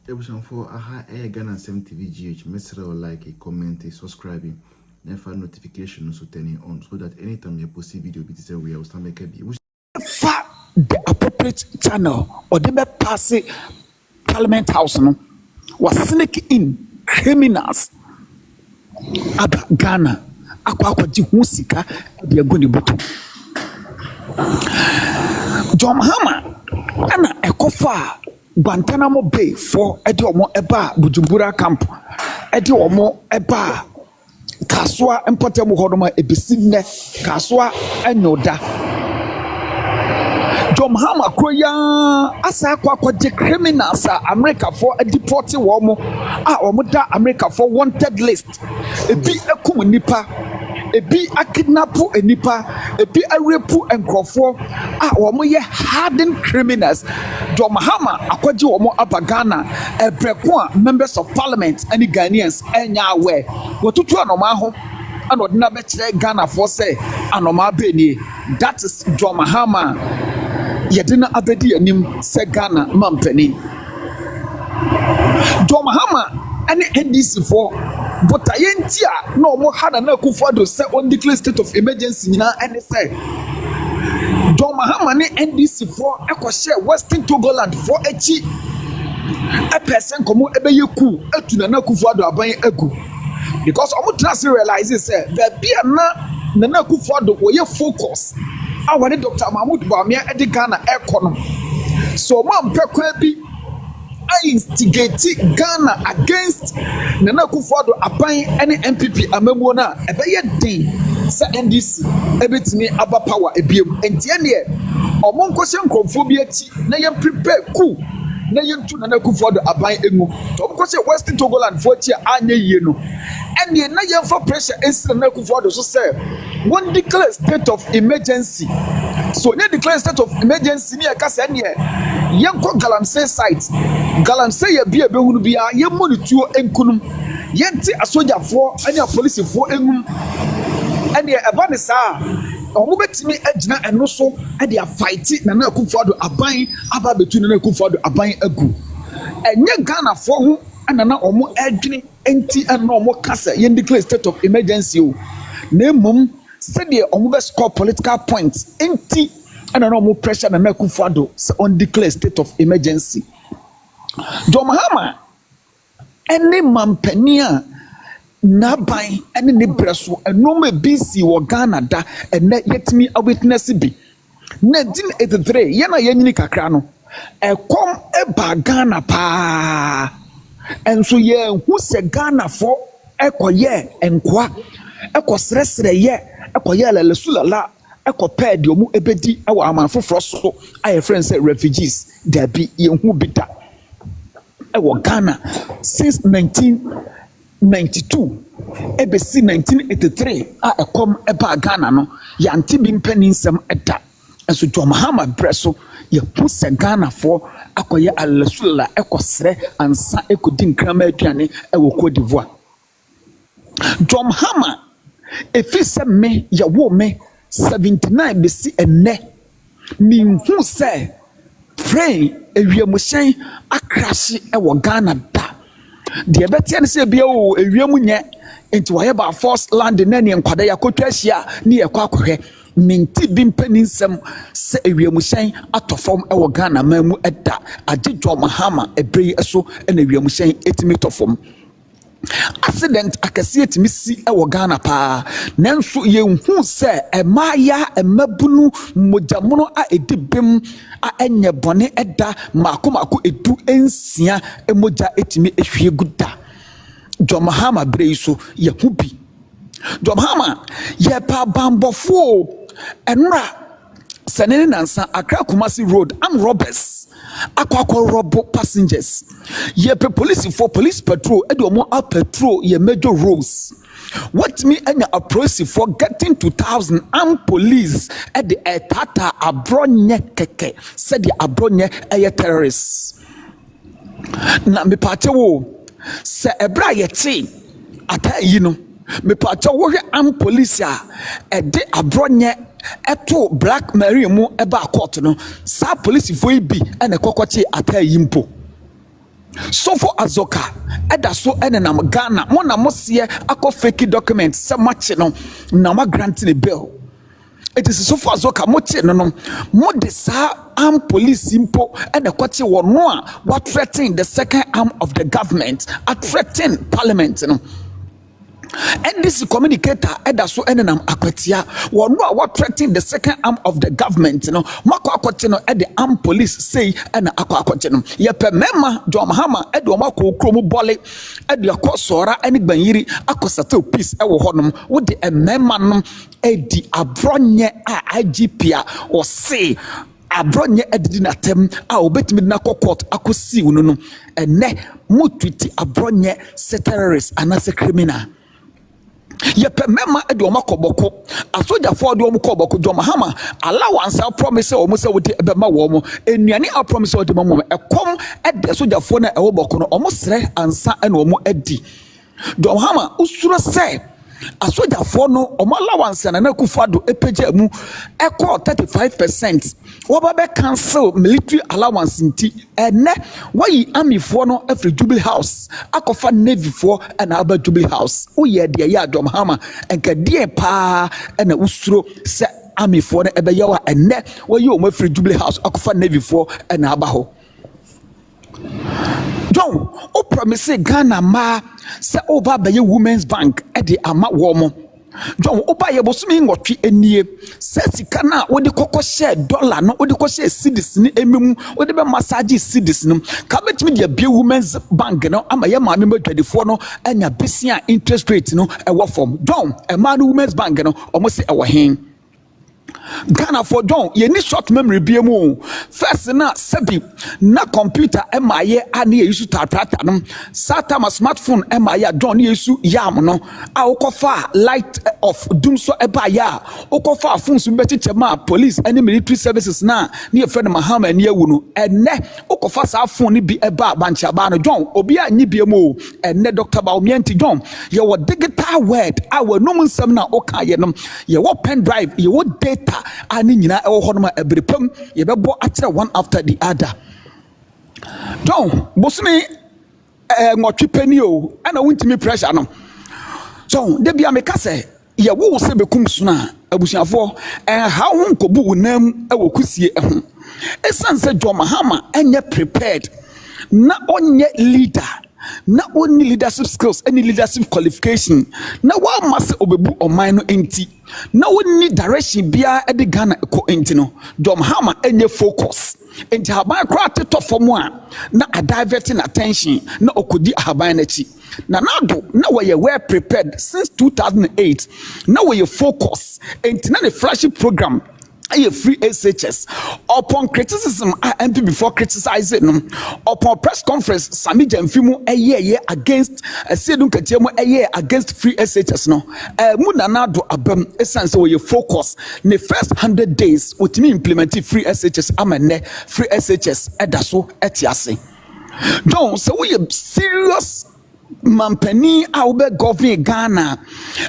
Ebusan for aha Ghana TV GH. Mesra like, comment, subscribing, and for notification so turning on so that anytime you post a video, it is we will start make a the appropriate channel or the pass Parliament House no was sneak in criminals about Ghana. Akwa ji husika de agoni boto. John Hama ana ekofa Guantanamo Bay for edi omo eba Bujumbura camp edi omo eba kaswa empotemu hodoma ebisinne kaswa enyoda John Hama kroya asa akwa je criminals America for deport womo omo da America for wanted list ebi ekum nipa ebi akidnapu enipa ebi arepu enkrofo womo ye hardened criminals. John Mahama akwaji womo abagana ebreko members of parliament and Ghanaians enya aware wotutu anoma ho and odina be kire Ghana for say anoma benie. That is John Mahama yedina abedi anim se Ghana mampani. John Mahama and NDC for but ayentia no more had an Akufo Addo say on declare state of emergency na and say John Mahama ne NDC for eko share Western Togoland for echi a person komo ebeye ku etuna na Akufo Addo aban egu because omo trust realize say there be na Akufo Addo we focus our Dr. Mahmoud Bawumia e de Ghana ekono so man pekwa bi I instigate Ghana against Nana Akufo Addo aban any MPP amemu na ebeye den say NDC ebetimi aba power ebiem entie ne omo nkose nkrofo bi ati na ye prepare ku na ye ntu Nana Akufo Addo aban enu omo nkose Western Togoland for chi anya yie no ene na ye for pressure esi Nana Akufo Addo so say one declare state of emergency so ne declare state of emergency ne ka say ne yenko Galamsey site Galamsey ye bia behunu bia ye monituo enkunum yenti asojafo ene apolisifo enum ene eba ne saa omo betimi agina eno so e de fight Nana Akufo Addo aban aba betu Nana Akufo Addo aban agu enye Ghana fo ho ana na omo adwene enti ana omo kasa ye declare state of emergency o na mum said the omo be score political points enti ana na omo pressure Nana Akufo Addo on declare state of emergency. John Mahama any mampania na ban any ne breso eno me BC wo Ghana da ene yetimi a witness bi 1983 ye na yanyini kakra no ekom eba Ghana pa enso ye hu se Ghana fo ekoye enkwa ekosresre ye ekoye lelesulala ekoped omu ebedi ewa amanfofro so aye friends say refugees there be ye hu bita ewo Ghana since 1992 ebesi 1983 a ekom eba Ghana no yanti bi mpaninsem eda enso John Mahama breso ye hu se Ghana fo akoye alesula ekosre ansa ekodi nkrama aduane ewo Cote d'Ivoire. John Mahama efi se me ye wo me 79 besi enne mi hu se pray ewiamuhyen akrashi ewo Ghana da de betia ne se bia o ewiamu nye enti waye ba force land na ne nkwada yakotwa ahia ne yakwa akohwe minti bi mpaninsem se ewiamuhyen atofom ewo Ghana mamu eda age John Mahama ebrei eso na ewiamuhyen etimi tofom. Accident akasi etimi si ewo Ghana pa nanso ye hu se emaya emabunu mojamono a edibem a enye bone eda makomako edu ensia emoja etimi ehwie guda. John Mahama brei so ye hu bi John Mahama ye pa bambofo enra senene nansa Accra Kumasi road am robbers akwa robo passengers ye pe police for police patrol e do mo a patrol ye major roads what me anya approach for getting 2000 am police e de etata abronye keke said the abronye e terrorists na me pache wo se ebra ye chi ata yi no me pache wo hwe am police a e de abronye eto Black Mary mu eba court no sa police foi bi ene kokoche ata yimpo Sofo Azoka eda so enenam Ghana mo na mo se akọ fake documents se mache no na ma grant the bill. It is Sofo Azoka mo che no mo de sa arm police impo and the kwache wono a what threatening the second arm of the government, at threatening parliament no. NDC communicator eda so enenam akwatia wono a what threatening the second arm of the government no mako akwache no e the arm police say ena akwache no ye pe mema John Mahama e de omako krom bole e de akosora ene gbanyiri akosata peace e wo honom wo de mema no e di abronye a IGP a o say abronye edidi na tem a obetimi na court akosi unu no ene mutwiti abronye se terrorist anase criminal. Ye pe mema e de omakoboko asoja for de omukoboko John Mahama allowance promise o mo se wo de be ma wo mo enuane a promise o de mo ekom e de soja for na e wo boko no o mo sre ansa e na o mo adi John Mahama usuro se asoja for no o mo allowance na Akufo Addo epeja mu e call 35% wo ba be cancel military allowance nti ene why army for no every Jubilee House akofa navy for and aba Jubilee House wo ye de ya John Mahama enka die pa na usuro se army for no ebe yawa ene why o mo every Jubilee House akofa navy for and aba ho John o promise Ghana ma se over by Women's Bank e de ama wo mo John oba ye bosumi ngotwe enie se sika na wo de kokko share dollar no wo de kokko share cedis ni ememu wo de be massage cedis no ka betimi de bia Women's Bank no ama ye ma me madwadefo no anya besia interest rate no e wo form John e ma no Women's Bank no omo se e wo hen Ghana for John ye ni short memory bia mu first na sebi na computer e ma ye ani ye use tatrata no sata ma smartphone e ma ya John ye use yam no a ukofa light off dum so e ba ya ukofa phone so betiche ma police and military services na ne friend Mahama ni ewu no enne ukofa sa phone ni bi e ba bancha ba no John obi anyi bia mu enne Dr. Baumienti John ye wo digital word our no nsem na oka ye no ye wo pen drive ye wo data ani nyina e wo hono ma ebrepam ye bebo akere one after the other John bosumi ngotwe pani o ana wontimi pressure no so de bia me ka se ye wo se bekum suna abusuafo ha ho nkobu wonam e wo kusie ho esanse John Mahama enye prepared na onye leader na only leadership skills any leadership qualification na wa mase obebu oman no enti na woni direction bia e de Ghana ko enti no John Mahama enye focus enti haban kra teto form a na a diverting attention na okodi haban na chi na nado na we were prepared since 2008 na we focus enti na the flagship program a free SHS upon criticism MP before criticizing them upon press conference Sami Jamfimu a year against a Sedun Katiamo a year against free SHS no Munanado Abem essence where you focus in the first 100 days with me implementing free SHS amene free SHS edaso etiase don't so we serious mampani a obe govern Ghana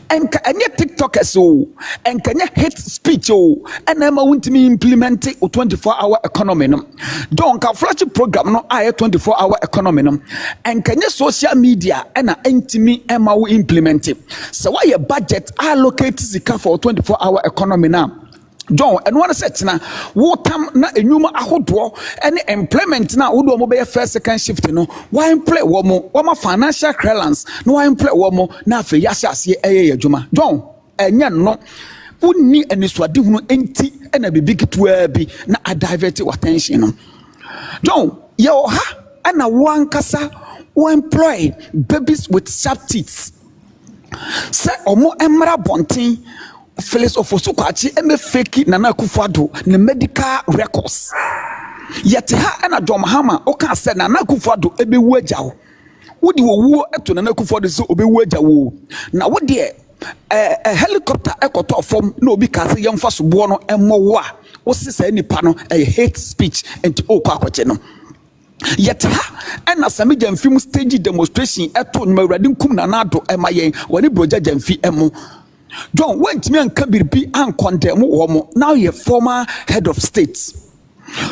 enka enye TikTokers o enka enye hate speech o ena ma wuntimi implement o 24-hour economy no don ka flagship program no a 24-hour economy no enka enye social media ena entimi ema wo implement so why your budget allocate zika for 24-hour economy now John and one set na wotam na enyuma ahodo any employment na wodo mo be first second shift no why employ wo mo financial clearance no why employ wo mo na afa yasiase eye adwuma John enya no wonni aniswade hunu enti na bibi kitwa bi na a divert attention no John ye ha ana one kasa wo employ babies with sharp teeth say omo emra bonten Felix Ofosukwachi eme fake Nana Akufo Addo ne medical records yet ha na John Mahama o kan say Nana Akufo Addo ebe wu agya wo wodi wo wuo eto Nana Akufo Addo so obewu agya wo na wo de helicopter ekoto fom na obi ka say yemfa sobo no emmo a wo sisa nipa no hate speech enti o kwa akwache no yet ha na Sami Jamfi stage demonstration eto nwurade nkum Nana Addo ema yen woni broja Jamfi emo John went me and Kabirbi and condemn woman. Now you're former head of state.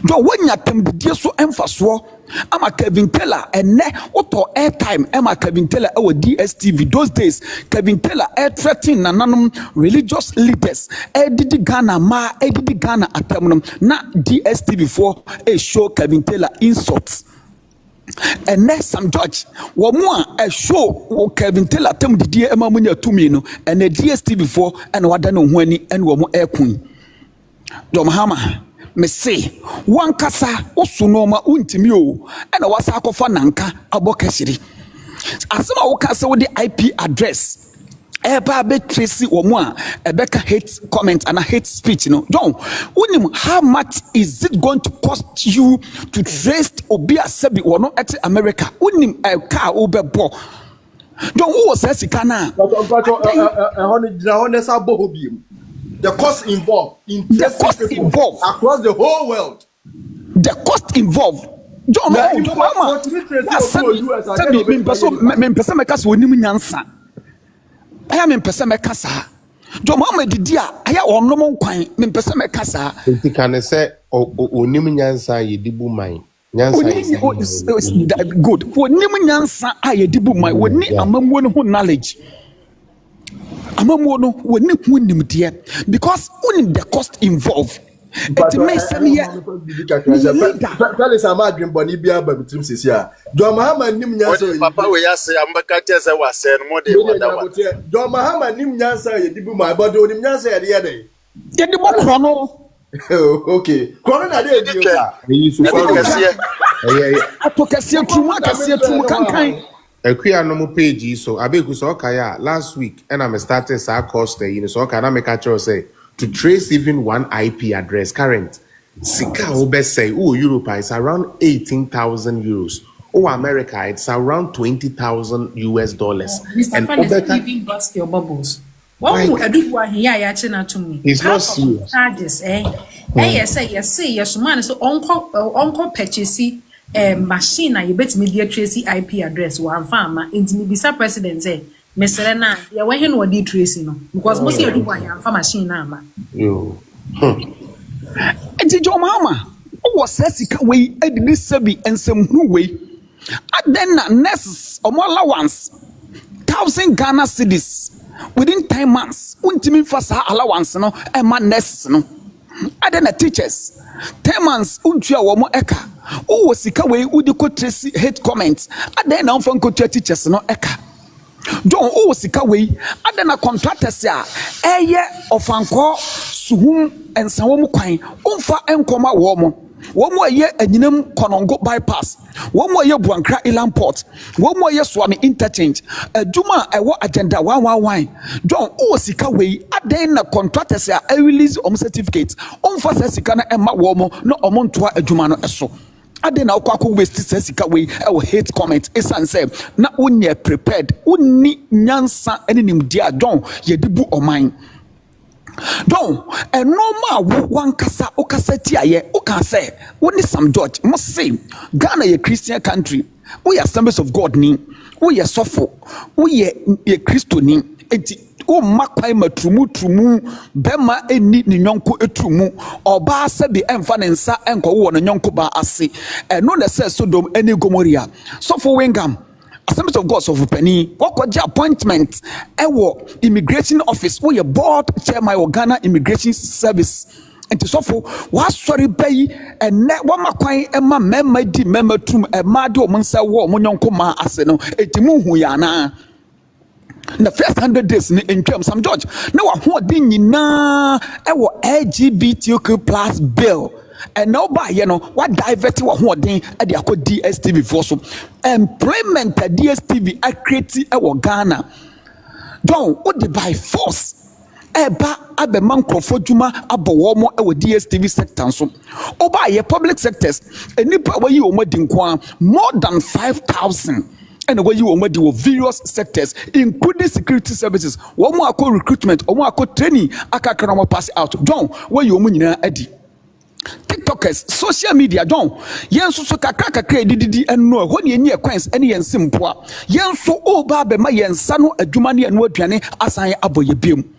John when ya tem de so emfaso ama Kevin Taylor ene auto airtime ama Kevin Taylor our DSTV those days Kevin Taylor air threatening nananom religious leaders did Ghana ma did Ghana atamnom na DSTV for a show Kevin Taylor insults and next some judge one a show Kevin Taylor tem the dear Emma Munya to me no and the DSTV for and what done when and one air queen Dom Hammer me say one kasa osunoma untimi o and wasa akofa nanka abokashiri asema wo kasa with the IP address eba be tracy omo a ebeka hate comment and a hate speech no John unim how much is it going to cost you to trace obi asebi wono at America unim car obebo John who was sika na the cost involved across the whole world. The cost involved. John, mama. Me pesa me kasa onim nyansa. Aya me pesa me kasa. John, mama didi a aya onom nkwan me pesa me kasa. Enti kan say onim nyansa yedibu man. Nyansa good. Onim nyansa a yedibu man. Woni amamuo no knowledge. Amamono woni hunim de because only the cost involved it may send here fellas am adwin boni bia ba bitrim sesi a John Mahama nim nyansa papa we yase ambaka tese wase no mo de wada John Mahama nim nyansa ye dibu my body onim nyansa ye de ye de bo krono okay krono na de yi su atokase tumu kankan Akuya no page so abeku so kaya last week and I started sa cost so kana make actual say to trace even one IP address current sika obe say Europe is around 18,000 euros America it's around 20,000 US dollars and even bust your bubbles what would do what here ya china to me it's not serious charges yes man so onko purchase machine na you bet me dey trace IP address one farmer into me bisa president say mesere na ya when no dey trace no because most you do one farm machine na ma yo enti John Mahama wo sesika we edini sabi ensem hu we then na next omo allowance 1,000 Ghana cedis within 10 months untimi fasa allowance no e ma next no then the teachers 10 months untua wo mo eka o sika we udi ko trace hate comments then na mfa ko teachers no eka John o sika we na contractors a eye ofanko suhum ensanwo mu kwan umfa enkoma wo mo aye anyinam konongo bypass wo mo aye buankra ilan port wo mo aye swami interchange aduma ewo agenda 111 John o sika we na contractors a release certificate umfa sika na ema wo mo no omontoa aduma no eso na okwa waste sika we hate comment esanse na unye prepared unni nyansa enim dia John yedibu oman Don a normal one kasa okasati aye oka say woni some judge must say Ghana a Christian country we are Assemblies of God ni we are sofo we are Christo ni enti o makwai matrumu bema eni ni nyonko etrumu oba se be emfa ne nsa enko wo no nyonko ba ase no na say Sodom eni Gomoria sofo wingam Assemblies of God so penny what appointment ewo immigration office we board chairman of Ghana Immigration Service and to suffer was sorry pay and net one makwan emma memma di memma trum e ma de o monsa wo monyonko ma ase no etimu hu ya na the first 100 days in terms some judge na wa ho din nyina ewo LGBTQ+ bill and now by what divert wa ho den e de akọ DSTV for so employment DSTV accrete e Ghana don what the by force eba abeman krofo dwuma abowo mo e DSTV sector so oba ye public sectors enipa wa yi o madinko more than 5,000 and where you already were various sectors, including security services. One more call recruitment, one more call training. Aka pass out. Don't where you munina edi. TikTokers, social media, don't. Yen so kakaka didi and no when you near coins any and simple. Yen so oba be my yen sano a jumani and no piane assign aboye beam.